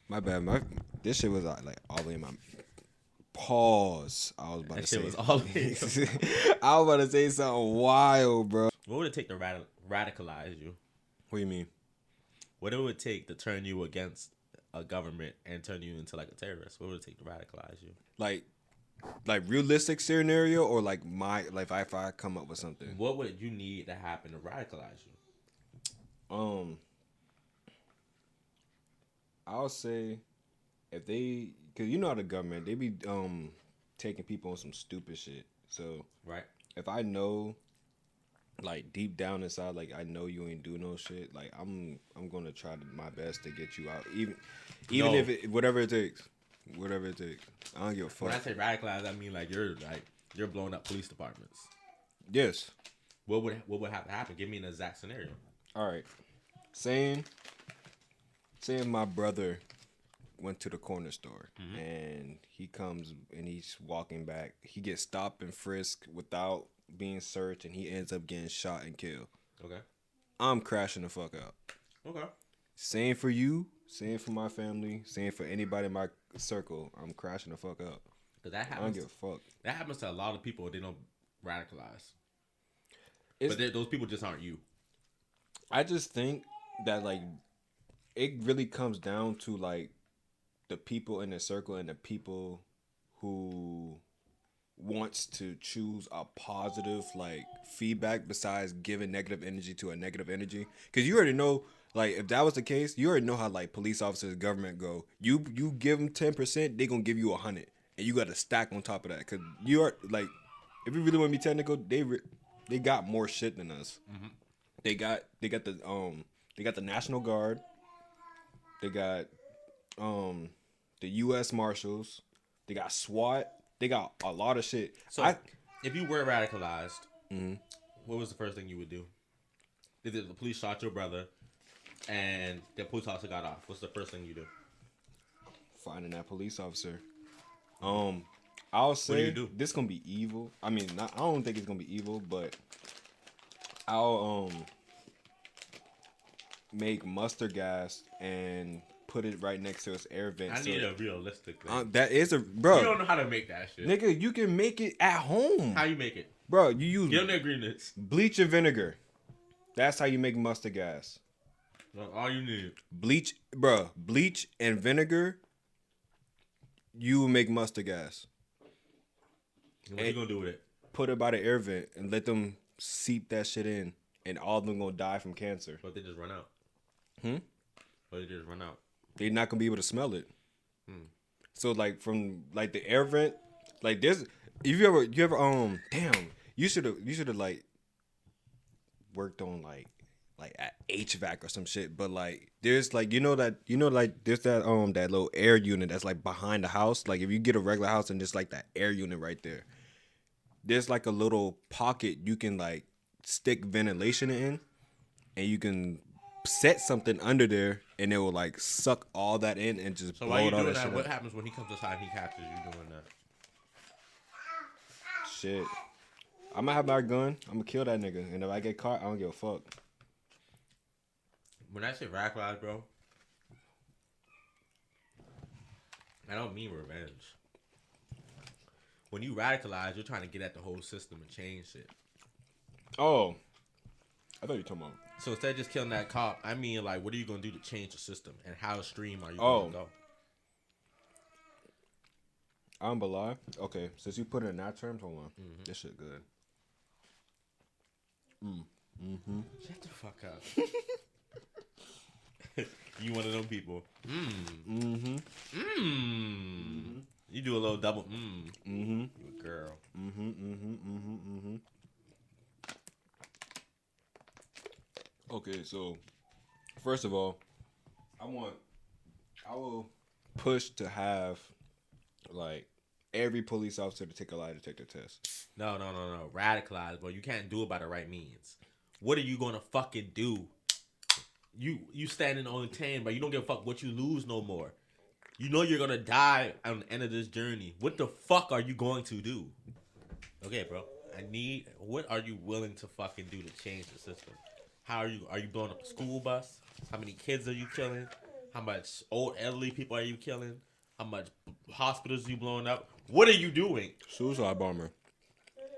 My bad. This shit was like all the way in my pause. I was about That to shit say. was all in. I was about to say something wild, bro. What would it take to radicalize you? What do you mean? What it would take to turn you against a government and turn you into like a terrorist? What would it take to radicalize you? Like realistic scenario or like if I come up with something. What would you need to happen to radicalize you? I'll say if they, cause you know how the government they be taking people on some stupid shit. So Right. if I know, like deep down inside, like I know you ain't do no shit, like I'm gonna try my best to get you out, even No. if it whatever it takes. I don't give a fuck. When I say radicalize, I mean like you're blowing up police departments. Yes. What would have to happen? Give me an exact scenario. All right. Saying my brother went to the corner store and he comes and he's walking back. He gets stopped and frisked without being searched and he ends up getting shot and killed. Okay. I'm crashing the fuck out. Okay. Same for you. Same for my family. Same for anybody in my circle. I'm crashing the fuck out. Cause that I don't happens. give a fuck. That happens to a lot of people. They don't radicalize. But those people just aren't you. I just think that like it really comes down to like the people in the circle and the people who wants to choose a positive like feedback besides giving negative energy to a negative energy. Because you already know, like if that was the case, you already know how like police officers, government go. You give them 10%, they gonna give you 100, and you got to stack on top of that. Because you are like, if you really want to be technical, they got more shit than us. Mm-hmm. They got the National Guard. They got the U.S. Marshals. They got SWAT. They got a lot of shit. So if you were radicalized, what was the first thing you would do? If the police shot your brother and the police officer got off, what's the first thing you do? Finding that police officer. I'll say what do you do? This gonna be evil. I mean, I don't think it's gonna be evil, but I'll make mustard gas and put it right next to his air vent. I need a realistic thing. That is a bro. You don't know how to make that shit, nigga. You can make it at home. How you make it, bro? You use get on the ingredients. Bleach and vinegar. That's how you make mustard gas. That's all you need. Bleach and vinegar. You will make mustard gas. And what you gonna do with it? Put it by the air vent and let them seep that shit in, and all of them gonna die from cancer. But they just run out. But they just run out. They're not gonna be able to smell it. So like from like the air vent, like there's if you ever damn, you should have like worked on like at HVAC or some shit. But like there's like there's that that little air unit that's like behind the house. Like if you get a regular house and just like that air unit right there, there's like a little pocket you can like stick ventilation in, and you can set something under there and it will like suck all that in and just So blow while you it all doing that that, shit what up. happens when he comes inside and he captures you doing that? Shit. I'm gonna have my gun. I'm gonna kill that nigga. And if I get caught, I don't give a fuck. When I say radicalize, bro, I don't mean revenge. When you radicalize, you're trying to get at the whole system and change shit. Oh. I thought you were talking about. So instead of just killing that cop, I mean, like, what are you going to do to change the system? And how extreme are you going to go? I'm lie. Okay, since you put it in that terms, hold on. This shit good. Shut the fuck up. You one of them people. You do a little double. You a girl. Okay, so first of all, I will push to have like every police officer to take a lie detector test. No. Radicalize, bro. You can't do it by the right means. What are you gonna fucking do? You standing on 10, but you don't give a fuck what you lose no more. You know you're gonna die on the end of this journey. What the fuck are you going to do? Okay, bro. What are you willing to fucking do to change the system? Are you blowing up a school bus? How many kids are you killing? How much old elderly people are you killing? How much hospitals you blowing up? What are you doing? Suicide bomber.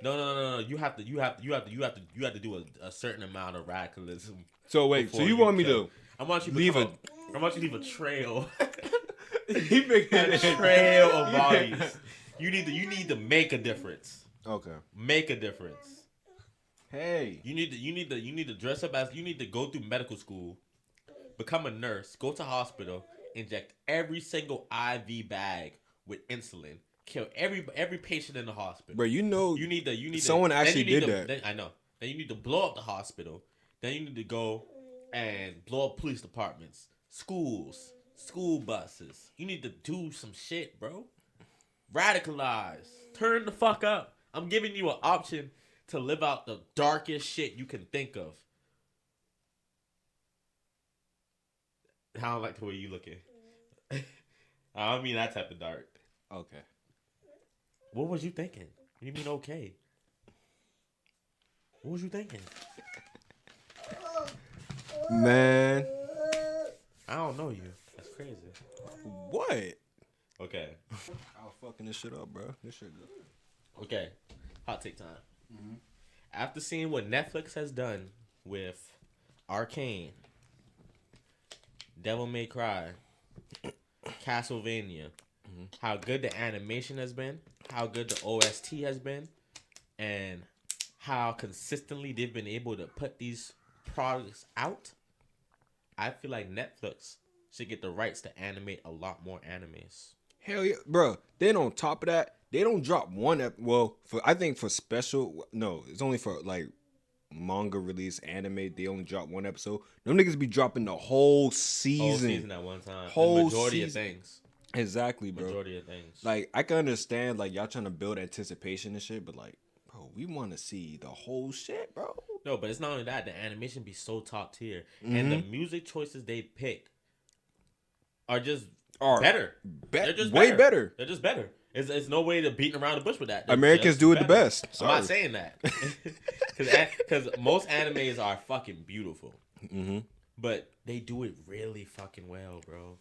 No. You have to do a certain amount of radicalism. So wait, so you want me to I want you to leave leave a trail. He making A trail of bodies. You need to make a difference. Okay. Make a difference. Hey. You need to dress up as you need to go through medical school, become a nurse, go to hospital, inject every single IV bag with insulin, kill every patient in the hospital. Bro, you need someone actually did that. Then, I know. Then you need to blow up the hospital. Then you need to go and blow up police departments, schools, school buses. You need to do some shit, bro. Radicalize. Turn the fuck up. I'm giving you an option to live out the darkest shit you can think of. I don't like the way you looking. I don't mean that type of dark. Okay. What was you thinking? What do you mean okay? What was you thinking? Man. I don't know you. That's crazy. What? Okay. I was fucking this shit up, bro. This shit good. Okay. Hot take time. Mm-hmm. After seeing what Netflix has done with Arcane, Devil May Cry, Castlevania, how good the animation has been, how good the OST has been, and how consistently they've been able to put these products out, I feel like Netflix should get the rights to animate a lot more animes. Hell yeah, bro. Then on top of that, they don't drop one. I think for special, no, it's only for like manga release anime. They only drop one episode. Them niggas be dropping the whole season. Whole season at one time. Whole the majority season. Of things. Exactly, bro. Majority of things. Like I can understand like y'all trying to build anticipation and shit, but like, bro, we want to see the whole shit, bro. No, but it's not only that. The animation be so top tier, and the music choices they pick are just better. They're just way better. They're just better. It's no way to beating around the bush with that. Americans do it the best. Sorry. I'm not saying that. Because most animes are fucking beautiful. Mm-hmm. But they do it really fucking well, bro.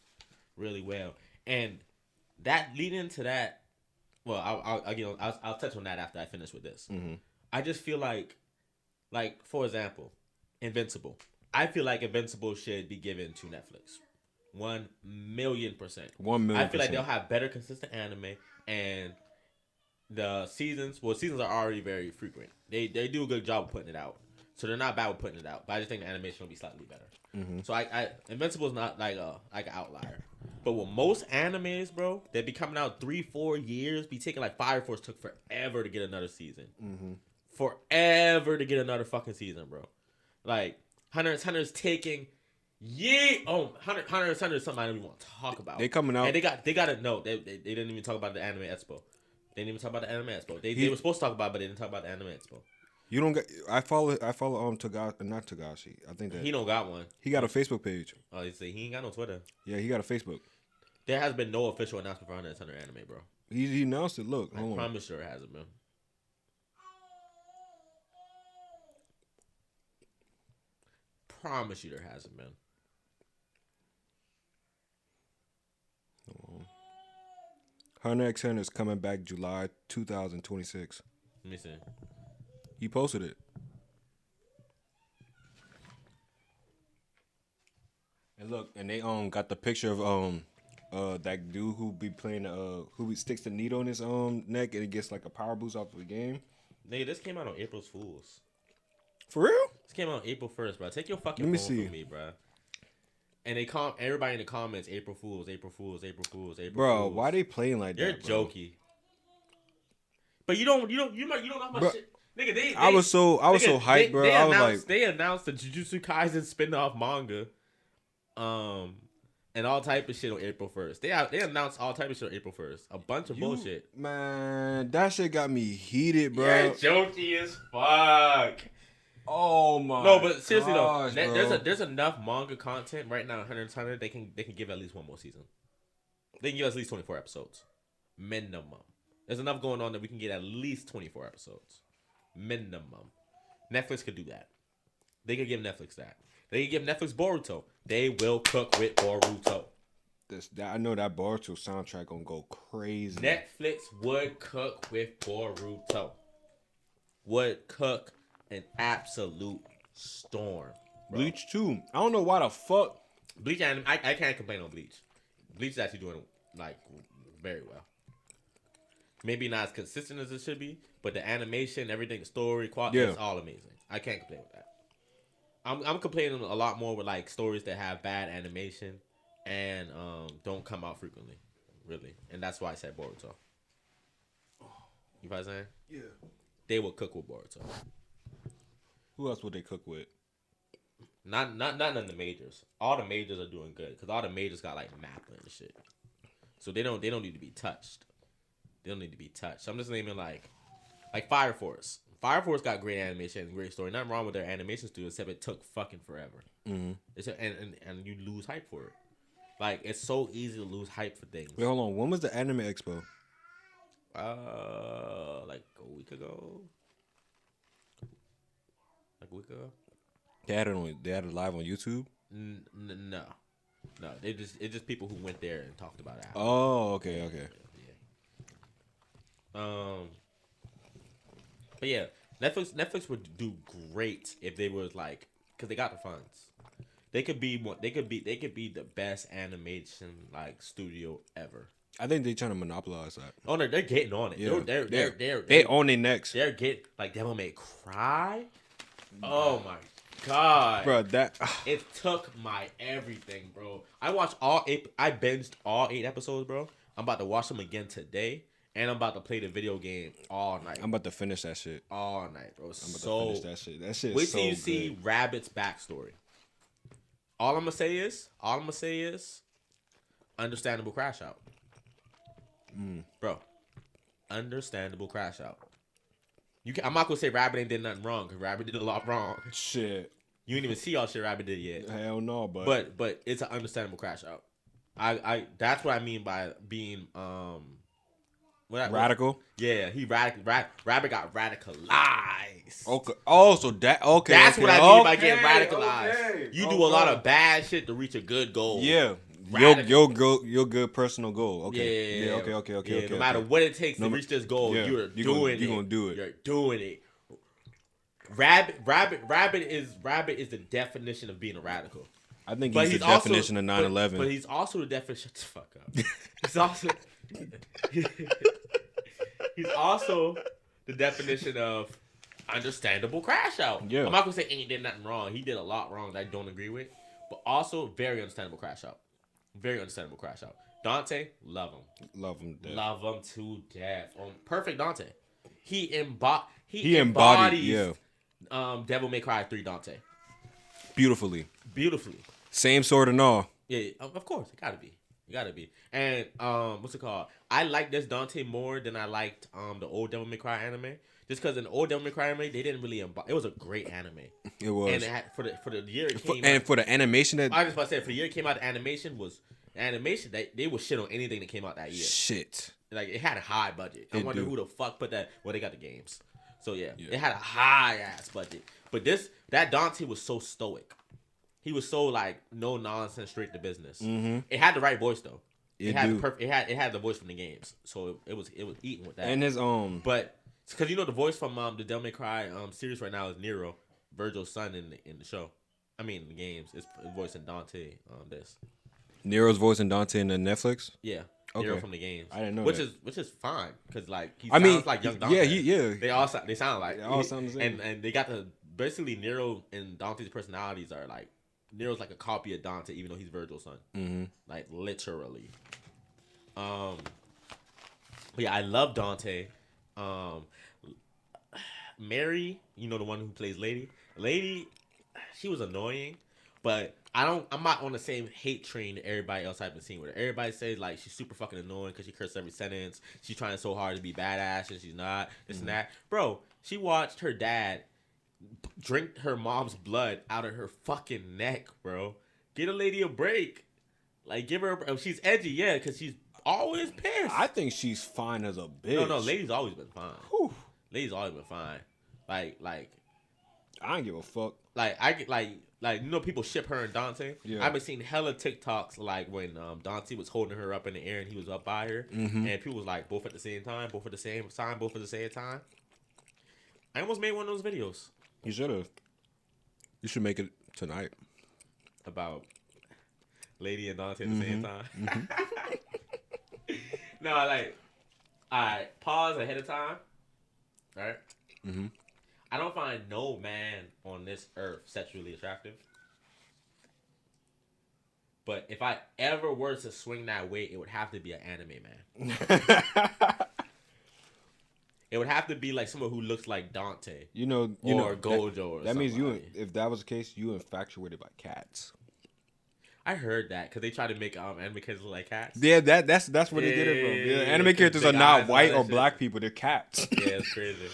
Really well. And that leading into that, well, I'll touch on that after I finish with this. Mm-hmm. I just feel like for example, Invincible. I feel like Invincible should be given to Netflix. 1,000,000%. 1,000,000%. I feel like they'll have better consistent anime, and the seasons are already very frequent. They do a good job of putting it out, so they're not bad with putting it out. But I just think the animation will be slightly better. Mm-hmm. So Invincible is not like an outlier. But with most animes, bro, they be coming out 3-4 years. Be taking like Fire Force took forever to get another season. Mm-hmm. Forever to get another fucking season, bro. Like Hunter x Hunter's taking. Hunter x Hunter is something I don't even want to talk about. They coming out. And they got to know. They didn't even talk about the Anime Expo. They didn't even talk about the Anime Expo. They were supposed to talk about it, but they didn't talk about the Anime Expo. You don't get. I follow Tagashi, not Tagashi. I think that he don't got one. He got a Facebook page. Oh, you see, he ain't got no Twitter. Yeah, he got a Facebook. There has been no official announcement for Hunter x Hunter anime, bro. He announced it. Look, I promise you it hasn't been. Promise you there hasn't been. Hunter x Hunter is coming back July 2026. Let me see. He posted it. And look, and they got the picture of that dude who be playing who sticks the needle in his neck and it gets like a power boost off of the game. Nigga, this came out on April's Fools. For real? This came out on April 1st, bro. Take your fucking phone from me, bro. And they everybody in the comments, April Fools, April Fools, April Fools, April bro, Fools. why they playing like You're that? You're jokey. But you don't know how much shit. Nigga, I was so hyped, bro. I was like, they announced the Jujutsu Kaisen spin-off manga, and all type of shit on April 1st. They announced all type of shit on April 1st. A bunch of bullshit. Man, that shit got me heated, bro. You're jokey as fuck. Oh my! No, but seriously gosh, though, there's enough manga content right now. Hunter x Hunter, they can give at least one more season. They can give us at least 24 episodes, minimum. There's enough going on that we can get at least 24 episodes, minimum. Netflix could do that. They could give Netflix that. They could give Netflix Boruto. They will cook with Boruto. I know that Boruto soundtrack gonna go crazy. Netflix would cook with Boruto. Would cook an absolute storm. Bro. Bleach too. I don't know why the fuck. Bleach anime. I can't complain on Bleach. Bleach is actually doing like very well. Maybe not as consistent as it should be, but the animation, everything, story, quality, it's all amazing. I can't complain with that. I'm complaining a lot more with like stories that have bad animation and don't come out frequently, really, and that's why I said Boruto. You know what I'm saying? Yeah. They will cook with Boruto. Who else would they cook with? Not none of the majors. All the majors are doing good because all the majors got like Mappa and shit. So they don't need to be touched. They don't need to be touched. So I'm just naming like Fire Force. Fire Force got great animation and great story. Nothing wrong with their animation studio except it took fucking forever. Mm-hmm. And you lose hype for it. Like it's so easy to lose hype for things. Wait, hold on. When was the Anime Expo? Like a week ago. Like a week ago. They had it live on YouTube. No. It's just people who went there and talked about it. Oh, okay. Yeah. But yeah, Netflix would do great if they was like, because they got the funds. They could be the best animation like studio ever. I think they're trying to monopolize that. Oh no, they're getting on it. Yeah. They own their necks. They're getting like Devil May Cry. Oh my god, bro! It took my everything, bro. I binged all 8 episodes, bro. I'm about to watch them again today. And I'm about to play the video game all night. I'm about to finish that shit. All night, bro. I'm about to finish that shit. That shit is wait so till you good. see Rabbit's backstory. All I'm gonna say is understandable crash out. Bro. Understandable crash out. I'm not gonna say Rabbit ain't did nothing wrong, because Rabbit did a lot wrong. Shit. You didn't even see all shit Rabbit did yet. Hell no, but it's an understandable crash out. I that's what I mean by being radical? Yeah, he Rabbit got radicalized. Okay. Oh, so that okay. That's okay, what I mean by getting radicalized. Okay. You do a lot of bad shit to reach a good goal. Yeah. Your good personal goal. Okay. Yeah. Okay. No matter what it takes to reach this goal, you're doing it. You're gonna do it. You're doing it. Rabbit is the definition of being a radical. I think he's the definition of 9/11. But he's also the definition. Shut the fuck up. He's also he's also the definition of understandable crash out. Yeah. I'm not gonna say he did nothing wrong. He did a lot wrong that I don't agree with, but also very understandable crash out. Very understandable crash out. Dante, love him. Love him to death. Perfect Dante. He embodies Devil May Cry 3 Dante. Beautifully. Same sword and all. Yeah, of course. It gotta be. And what's it called? I like this Dante more than I liked the old Devil May Cry anime. Just because in the old Devil May Cry anime, they didn't really embody. It was a great anime. It was. And it had, for the year it came out. And for the animation that... I was about to say, for the year it came out, the animation they would shit on anything that came out that year. Shit. Like, it had a high budget. I wonder who the fuck put that... Well, they got the games. So, yeah. It had a high-ass budget. But that Dante was so stoic. He was so, like, no nonsense, straight to business. Mm-hmm. It had the right voice, though. It had the voice from the games. So, it was eating with that. And his But... Because you know the voice from the Devil May Cry series right now is Nero, Virgil's son in the show. I mean, in the games. It's voicing Dante on this. Nero's voicing Dante in the Netflix? Yeah. Okay. Nero from the games. I didn't know which is fine. Because, like, he sounds like young Dante. Yeah. They sound like. They all sound the same. And they got basically Nero and Dante's personalities are like, Nero's like a copy of Dante, even though he's Virgil's son. Mm-hmm. Like, literally. But yeah, I love Dante. Mary, you know, the one who plays Lady, she was annoying, but I'm not on the same hate train that everybody else I've been seeing with her. Everybody says like she's super fucking annoying because she curses every sentence. She's trying so hard to be badass and she's not. This and that. Bro, she watched her dad drink her mom's blood out of her fucking neck, bro. Get a lady a break. Like, give her she's edgy, yeah, because she's always pissed. I think she's fine as a bitch. No, Lady's always been fine. Whew. Lady's always been fine. Like I don't give a fuck. I get people ship her and Dante. Yeah. I've been seeing hella TikToks like when Dante was holding her up in the air and he was up by her, and people was like both at the same time, both at the same time, both at the same time. I almost made one of those videos. You should have. You should make it tonight. About Lady and Dante at the same time. No, like, alright, pause ahead of time. Right? I don't find no man on this earth sexually attractive. But if I ever were to swing that way, it would have to be an anime man. It would have to be like someone who looks like Dante. You know, Gojo. That means if that was the case, you infatuated by cats. I heard that because they try to make anime characters look like cats. Yeah, that's where they get it from. Yeah, anime characters are not white or black people; they're cats. Yeah, it's crazy.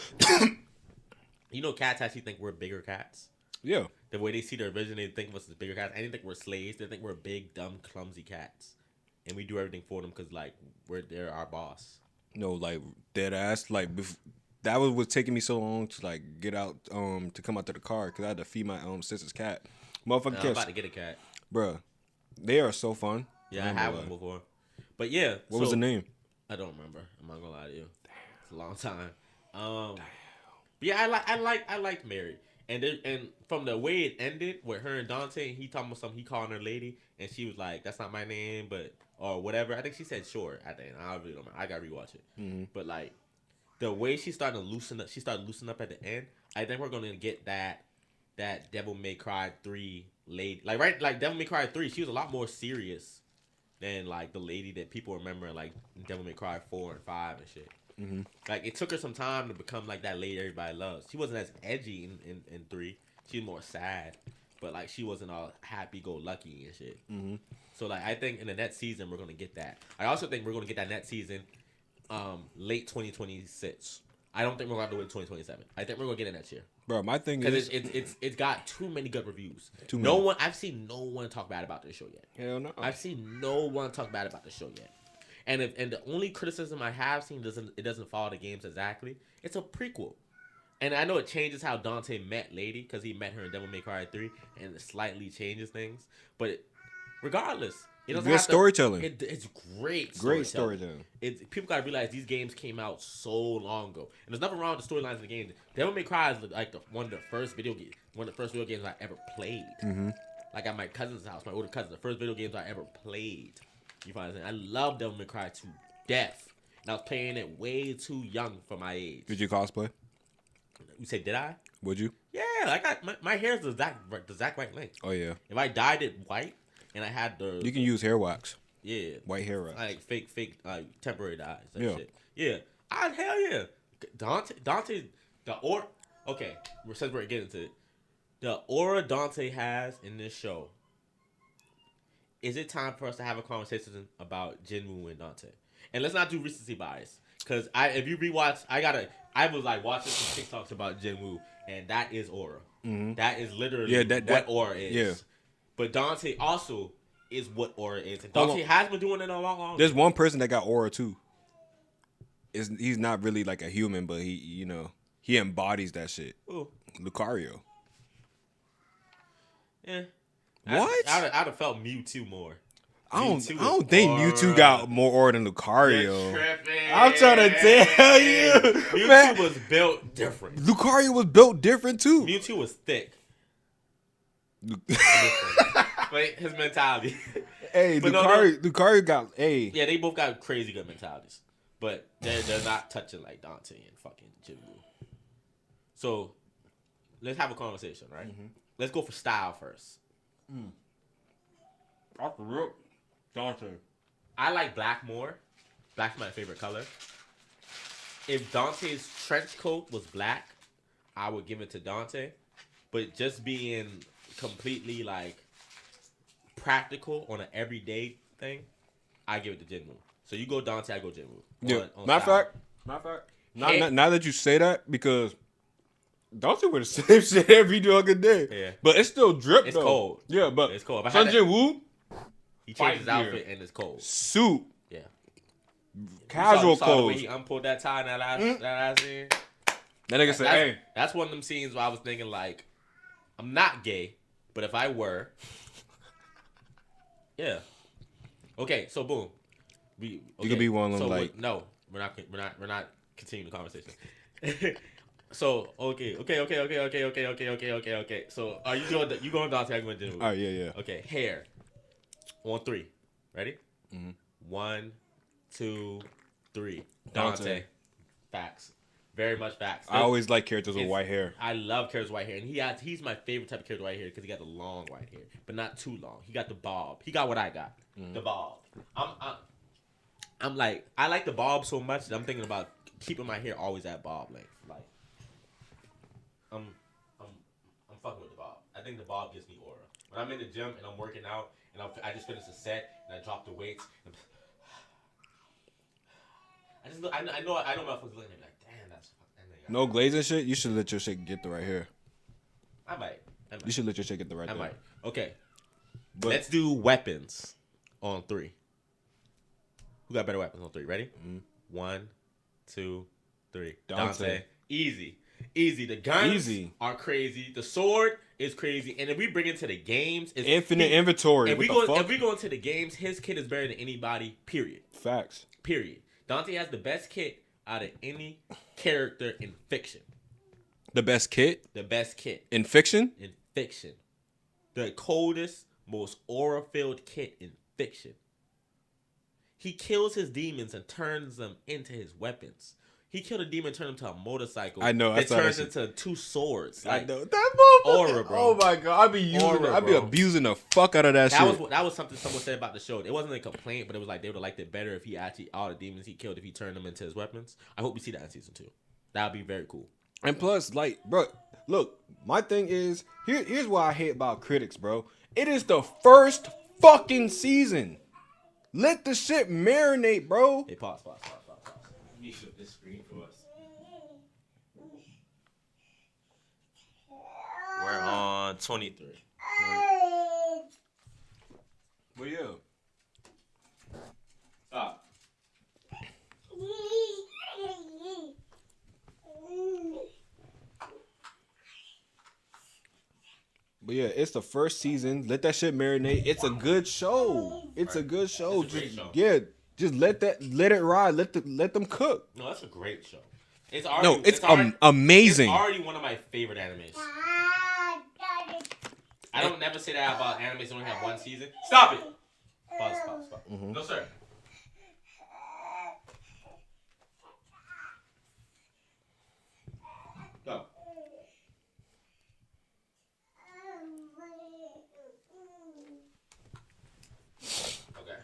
You know, cats actually think we're bigger cats. Yeah. The way they see their vision, they think of us as bigger cats. I didn't think we're slaves. They think we're big, dumb, clumsy cats, and we do everything for them because like they're our boss. No, like dead ass. Like that was taking me so long to like get out to come out to the car because I had to feed my sister's cat. Motherfucking I'm about to get a cat, bruh. They are so fun. Yeah, I had one before. But yeah. What was the name? I don't remember. I'm not gonna lie to you. It's a long time. But yeah, I liked Mary. And from the way it ended with her and Dante, and he talking about something, he calling her lady, and she was like, "That's not my name," or whatever. I think she said sure at the end. I really don't know. I gotta rewatch it. But like the way she started to loosen up, at the end. I think we're gonna get that Devil May Cry 3 lady, like Devil May Cry 3. She was a lot more serious than like the lady that people remember like Devil May Cry 4 and 5 and shit. Like it took her some time to become like that lady everybody loves. She wasn't as edgy in 3. She was more sad, but like she wasn't all happy go lucky and shit. So like I think in the next season we're gonna get that. I also think we're gonna get that next season, late 2026. I don't think we're gonna have to wait 2027. I think we're gonna get it next year. Bro, my thing is it's got too many good reviews. I've seen no one talk bad about this show yet. Hell no. I've seen no one talk bad about the show yet. And the only criticism I have seen doesn't follow the games exactly. It's a prequel, and I know it changes how Dante met Lady because he met her in Devil May Cry 3, and it slightly changes things. But regardless, it doesn't good storytelling. It's great. Great storytelling. People gotta realize these games came out so long ago, and there's nothing wrong with the storylines in the game. Devil May Cry is like one of the first video games I ever played. Like at my cousin's house, my older cousin, the first video games I ever played. You find what I'm saying? I love Devil May Cry to death, and I was playing it way too young for my age. Did you cosplay? You say did I? Would you? Yeah, I got my hair's the exact right length. Oh yeah. If I dyed it white and I had you can use hair wax. Yeah, white hair wax. Like fake temporary dyes. Yeah. Shit. Yeah. Hell yeah. Dante, the aura. Okay, since we're getting to it, the aura Dante has in this show. Is it time for us to have a conversation about Jinwoo and Dante? And let's not do recency bias, because if you rewatch, I was like watching some TikToks about Jinwoo, and that is aura. That is literally what aura is. Yeah. But Dante also is what aura is. And Dante has been doing it a long time. There's one person that got aura too. He's not really like a human, but he embodies that shit. Ooh. Lucario. Yeah. What? I'd have felt Mewtwo more. I don't think Mewtwo got more aura than Lucario. I'm trying to tell you. Mewtwo was built different. Lucario was built different too. Mewtwo was thick. But his mentality. Hey, Lucario got Yeah, they both got crazy good mentalities. But they're not touching like Dante and fucking Jinwoo. So let's have a conversation, right? Let's go for style first. Off the rip, Dante. I like black more. Black's my favorite color. If Dante's trench coat was black, I would give it to Dante. But just being completely like practical on an everyday thing, I give it to Jinwoo. So you go Dante, I go Jinwoo. Yeah. Matter of fact, now that you say that, because Dante wear the same shit every fucking day. Yeah. But it's still drip, it's though. Cold. Yeah, but it's cold. Sun Jinwoo, he changed his outfit and it's cold. Suit. Yeah. Casual you saw clothes. The way he unpulled that tie that last scene. That nigga said, hey. That's one of them scenes where I was thinking like, I'm not gay, but if I were, yeah. Okay, so boom. Okay. You could be one of them, like... No, we're not continuing the conversation. So okay. So are you going Dante? I'm going Jimmy. All right, yeah. Okay, hair. On 3. Ready? Mm-hmm. 1, 2, 3. Dante. Facts. Very much facts. I always like characters with white hair. I love characters with white hair, and he's my favorite type of character with white hair because he got the long white hair, but not too long. He got the bob. He got what I got, the bob. I'm like, I like the bob so much that I'm thinking about keeping my hair always at bob length. Like, I'm fucking with the bob. I think the bob gives me aura. When I'm in the gym and I'm working out and I just finished a set and I drop the weights. I know motherfuckers looking at me like, damn, that's fucking. No glazing shit. You should let your shit get the right hair. I might. You should let your shit get the right hair. I might. Okay. But let's do weapons on 3. Who got better weapons on 3? Ready? 1, 2, 3. Dante. Easy. The guns are crazy. The sword is crazy. And if we bring it to the games, it's infinite inventory. If we go into the games, his kit is better than anybody. Period. Facts. Period. Dante has the best kit out of any character in fiction. The best kit? The best kit. In fiction? In fiction. The coldest, most aura-filled kit in fiction. He kills his demons and turns them into his weapons. He killed a demon and turned him to a motorcycle. I know. It turns into 2 swords. Like, I know. That aura, bro. Oh my god. I'd be abusing the fuck out of that shit. That was something someone said about the show. It wasn't a complaint, but it was like they would have liked it better if he actually, all the demons he killed, if he turned them into his weapons. I hope we see that in season 2. That would be very cool. And plus, like, bro, look, my thing is, here's what I hate about critics, bro. It is the first fucking season. Let the shit marinate, bro. Hey, pause. Let me flip this screen for us. We're on 23. Well, yeah. Stop. But yeah, it's the first season. Let that shit marinate. It's a good show. It's a good show. It's a great show. Yeah, just let it ride. Let them cook. No, that's a great show. It's amazing. It's already one of my favorite animes. I don't never say that about animes that only have 1 season. Stop it. Pause. Mm-hmm. No, sir. Go. Okay.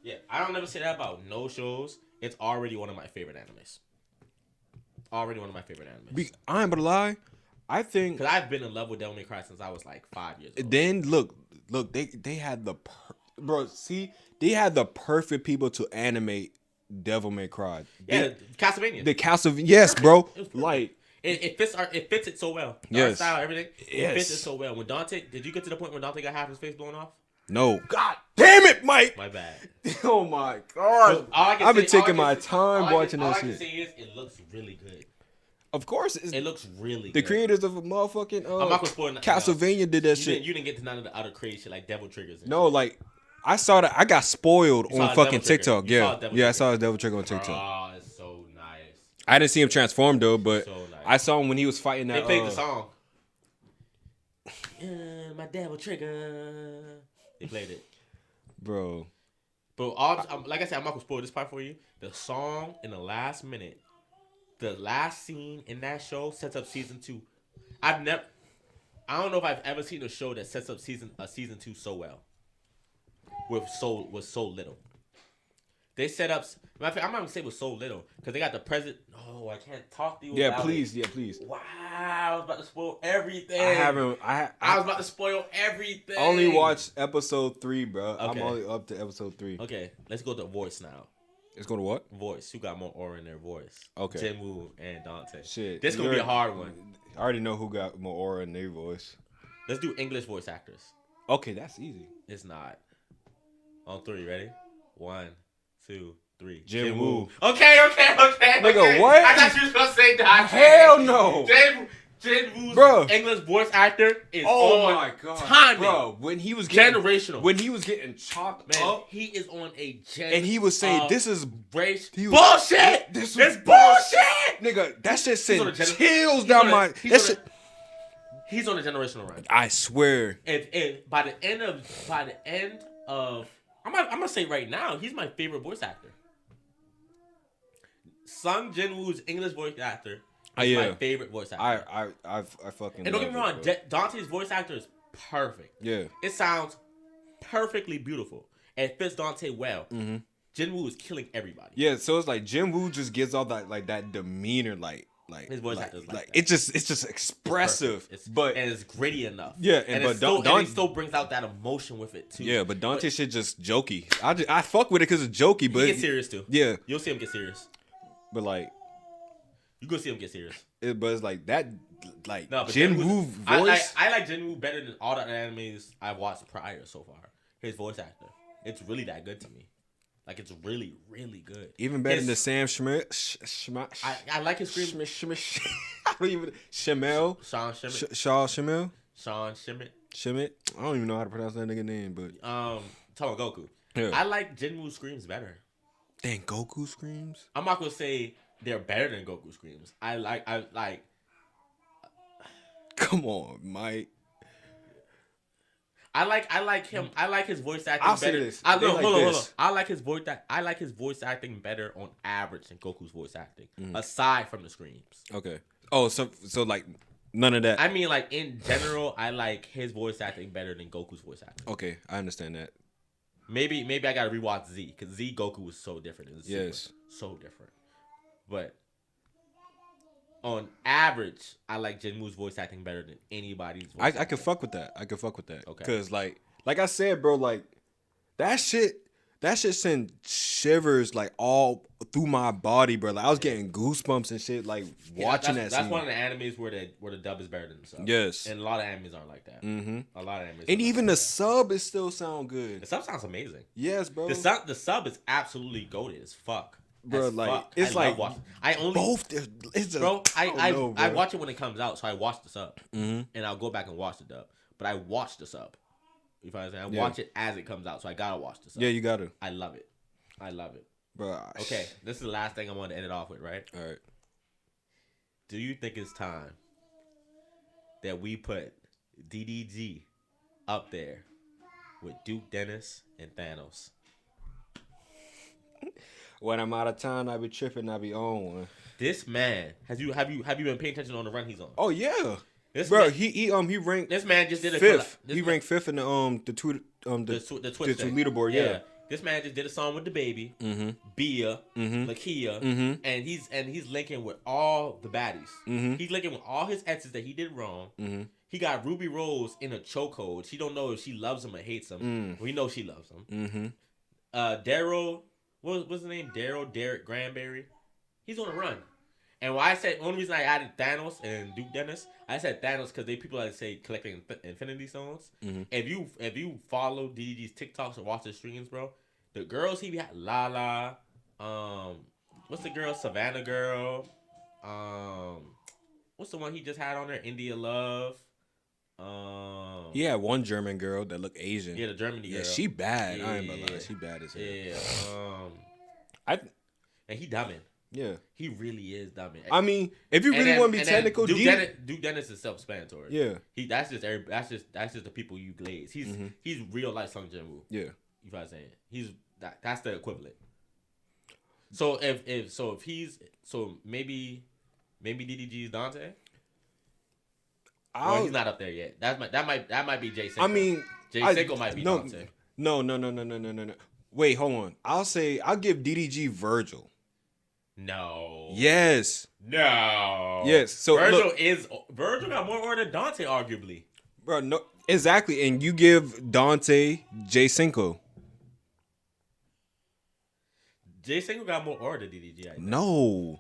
Yeah, I don't never say that about no shows. It's already one of my favorite animes. I ain't gonna lie. I think because I've been in love with Devil May Cry since I was like 5 years old. Then look, they had they had the perfect people to animate Devil May Cry. Castlevania. The Castlevania, yes, bro. Like it fits it so well. The art style, everything. Yes. It fits it so well. When Dante, did you get to the point when Dante got half his face blown off? No. God damn it, Mike. My bad. Oh my god. I've been taking my time watching that shit. All I can say is it looks really good. Of course, it looks really good. The creators of motherfucking I'm not gonna spoil Castlevania did that shit. You didn't get to none of the other crazy shit like Devil Triggers. No, shit. Like I saw that. I got spoiled on fucking TikTok. Yeah, I saw his Devil Trigger on TikTok. Oh, it's so nice. I didn't see him transform though, but I saw him when he was fighting that. They played the song. My Devil Trigger. They played it, bro. But like I said, I'm not gonna spoil this part for you. The song in the last minute. The last scene in that show sets up season 2. I don't know if I've ever seen a show that sets up season 2 so well. With so little. They set up. I'm not gonna say with so little because they got the president. Oh, I can't talk to you. Yeah, please. Yeah, please. Wow, I was about to spoil everything. I was about to spoil everything. I only watched episode 3, bro. Okay. I'm only up to episode 3. Okay, let's go to voice now. It's going to what? Voice. Who got more aura in their voice? Okay. Jimwoo and Dante. Shit. This gonna be a hard one. I already know who got more aura in their voice. Let's do English voice actors. Okay, that's easy. It's not. On 3, ready? 1, 2, 3. Jimwoo. Okay. Nigga, what? I thought you was gonna say Dante. Hell no. Jinwoo's Bro. English voice actor is Oh on my god, timing. bro! When he was getting Generational. when he was getting chopped Man, up, he is on a and he was saying, "This is race he was- bullshit. This It's was bullshit, nigga." That shit He's on sent a gen- chills down my. That shit. He's on a generational run. I swear. If by the end of, I'm gonna say right now, he's my favorite voice actor. Sung Jinwoo's English voice actor is my favorite voice actor. I fucking. And don't get me wrong, it, Dante's voice actor is perfect. Yeah. It sounds perfectly beautiful and it fits Dante well. Mm-hmm. Jinwoo is killing everybody. Yeah, so it's like Jinwoo just gives all that like that demeanor, like his voice actor is like that. it's just expressive, and it's gritty enough. Yeah, and he still brings out that emotion with it too. Yeah, but Dante shit just jokey. I fuck with it because it's jokey, but he gets serious too. Yeah, you'll see him get serious. But like, you go see him get serious. But it's like that, like no, but Jinwoo voice. I like Jinwoo better than all the animes I've watched prior so far. His voice actor, it's really that good to me. Like it's really, really good. Even better than Sam Schmidt. I like his scream. I don't even Shamel. Sean Schmidt. Shaw Shamel. Sean Schmidt. Schmidt. I don't even know how to pronounce that nigga name, but talking about Goku. Yeah. I like Jinwoo's screams better. Dang, Goku screams. I'm not gonna say they're better than Goku screams. I like. Come on, Mike. I like him. I like his voice acting I'll better. say this. Hold on. This. I like his voice acting better on average than Goku's voice acting, aside from the screams. Okay. Oh, so like none of that. I mean, like in general, I like his voice acting better than Goku's voice acting. Okay, I understand that. Maybe I gotta rewatch Z because Z Goku was so different. Yes, so different. But on average, I like Jinwoo's voice acting better than anybody's voice acting. I can fuck with that. Okay. Because like I said, bro, like that shit sent shivers like all through my body, bro. Like I was getting goosebumps and shit, like watching that. That's scene. one of the animes where the dub is better than the sub. Yes. And a lot of animes aren't like that. Mm-hmm. A lot of animes. And even the sub is still sound good. The sub sounds amazing. Yes, bro. The sub is absolutely goated as fuck. Bro, like it's like I only both. It's just, bro. I bro. watch it when it comes out, so I watch the sub, mm-hmm. and I'll go back and watch the dub. But I watch the sub. You know what I'm saying? I watch it as it comes out, so I gotta watch the sub. Yeah, you gotta. I love it, bro. Okay, this is the last thing I want to end it off with, right? All right. Do you think it's time that we put DDG up there with Duke Dennis and Thanos? When I'm out of town, I be tripping. I be on one. This man have you been paying attention on the run he's on? Oh yeah, this bro. Man, he ranked. This man just did a fifth. He ranked fifth in the Twitter the Twitch leaderboard. Yeah. This man just did a song with the baby, mm-hmm. Bia, mm-hmm. Lakia, mm-hmm. and he's linking with all the baddies. Mm-hmm. He's linking with all his exes that he did wrong. Mm-hmm. He got Ruby Rose in a chokehold. She don't know if she loves him or hates him. We know she loves him. Mm-hmm. Daryl. What's his name? Derek Granberry. He's on a run. And when I said, only reason I added Thanos and Duke Dennis, I said Thanos because people that say collecting Infinity Stones. Mm-hmm. If you follow DDG's TikToks or watch his streams, bro, the girls he had, Lala, what's the girl, Savannah girl, what's the one he just had on there, India Love. Yeah, one German girl that look Asian. Yeah, the Germany girl. Yeah, she bad. I ain't gonna lie, she bad as hell. Yeah. And he dumbing. Yeah, he really is dumbing. I mean, if you really want to be technical, Duke Dennis is self-explanatory. Yeah, that's just the people you glaze. He's real life Sung Jinwoo. Yeah, you know what I'm saying? That's the equivalent. So if he's maybe DDG is Dante. Well, he's not up there yet. That might be Jay Cinco. I mean, Jay Cinco might be Dante. No. Wait, hold on. I'll give DDG Virgil. No. Yes. No. Yes. So Virgil got more order than Dante, arguably. Bro, no, exactly. And you give Dante Jay Cinco. Jay Cinco got more order than DDG. I think. No.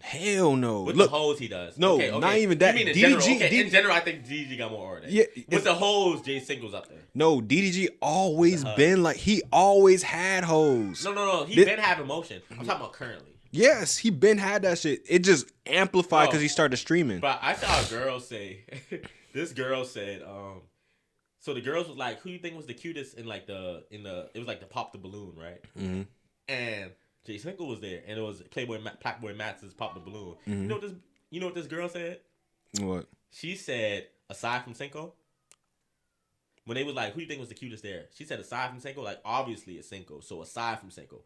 Hell no. With the hoes he does. No, okay. Not even that. You mean in general? In general, I think DDG got more order. Yeah. With the hoes, Jay Cinco's up there. No, DDG always been like, he always had hoes. No. He been having motion. I'm talking about currently. Yes, he been had that shit. It just amplified because Oh. he started streaming. But I saw a girl say, this girl said, so the girls was like, who you think was the cutest in like it was like the Pop the Balloon, right? Mm-hmm. And Jay Cinco was there, and it was Playboy Matt's Pop the Balloon. Mm-hmm. You know what this girl said? What? She said, aside from Cinco, when they was like, who you think was the cutest there? She said, aside from Cinco, like obviously it's Cinco. So aside from Cinco,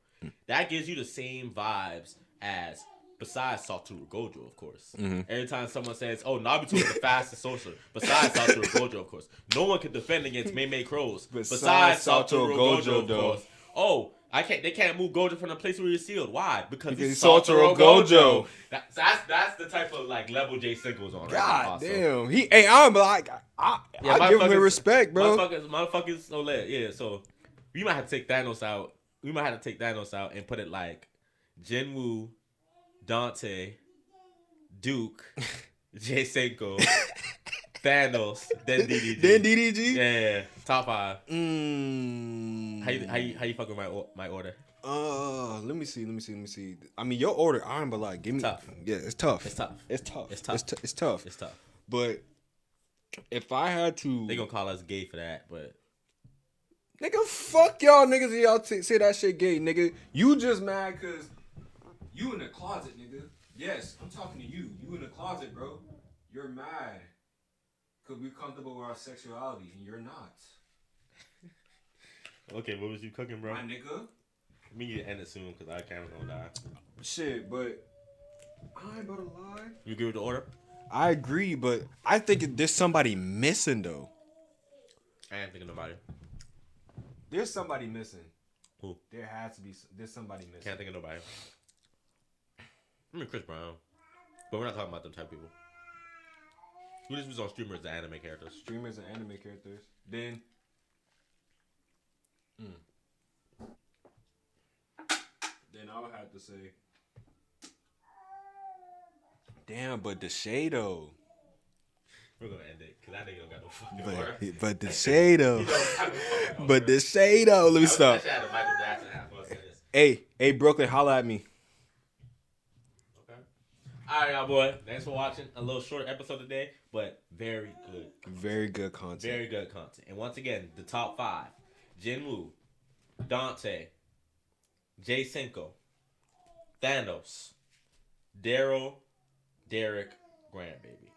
that gives you the same vibes as besides Satoru Gojo, of course. Mm-hmm. Every time someone says, "Oh, Naruto is the fastest sorcerer," besides Satoru Gojo, of course, no one can defend against Mei Crows besides Satoru Gojo, of course. Oh, they can't move Gojo from the place where he's sealed. Why? Because he's Satoru Gojo. That's the type of like level Jay Cinco's on. God right now, damn. I'm like, I give him respect, bro. Motherfuckers so lit. Yeah, so we might have to take Thanos out. We might have to take Thanos out and put it like Jinwoo, Dante, Duke, Jay Cinco, Thanos, then DDG. Then DDG? Yeah, top 5. How you fuck with my order? Let me see. I mean, your order, but like, give me. Tough. Yeah, it's tough. It's tough. It's tough. It's tough. But if I had to, They gonna call us gay for that, but nigga, fuck y'all niggas. And y'all say that shit gay, nigga. You just mad cause you in the closet, nigga. Yes, I'm talking to you. You in the closet, bro. You're mad cause we're comfortable with our sexuality, and you're not. okay, what was you cooking, bro? My nigga. We need to end it soon because our camera's gonna die. Shit, but I ain't about to lie. You agree with the order? I agree, but I think there's somebody missing though. I ain't thinking nobody. There's somebody missing. Who? There has to be. There's somebody missing. Can't think of nobody. I mean Chris Brown, but we're not talking about them type of people. Who just was on streamers and anime characters? Streamers and anime characters. Then. Then I would have to say. Damn, but the Shado. We're gonna end it because that nigga don't got no fucking order. But the Shado. But the Shado. Let me stop. I should have Michael Jackson half us this. Hey, Brooklyn, holla at me. Okay. All right, y'all boy. Thanks for watching a little short episode today, but very good. Very good content. Very good content. And once again, the top 5: Jinwoo, Dante, Jay Cinco, Thanos, Daryl, Derek, Grandbaby.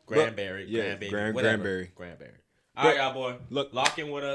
Grandberry. Granberry. All right, y'all boy. Look. Lock in with us.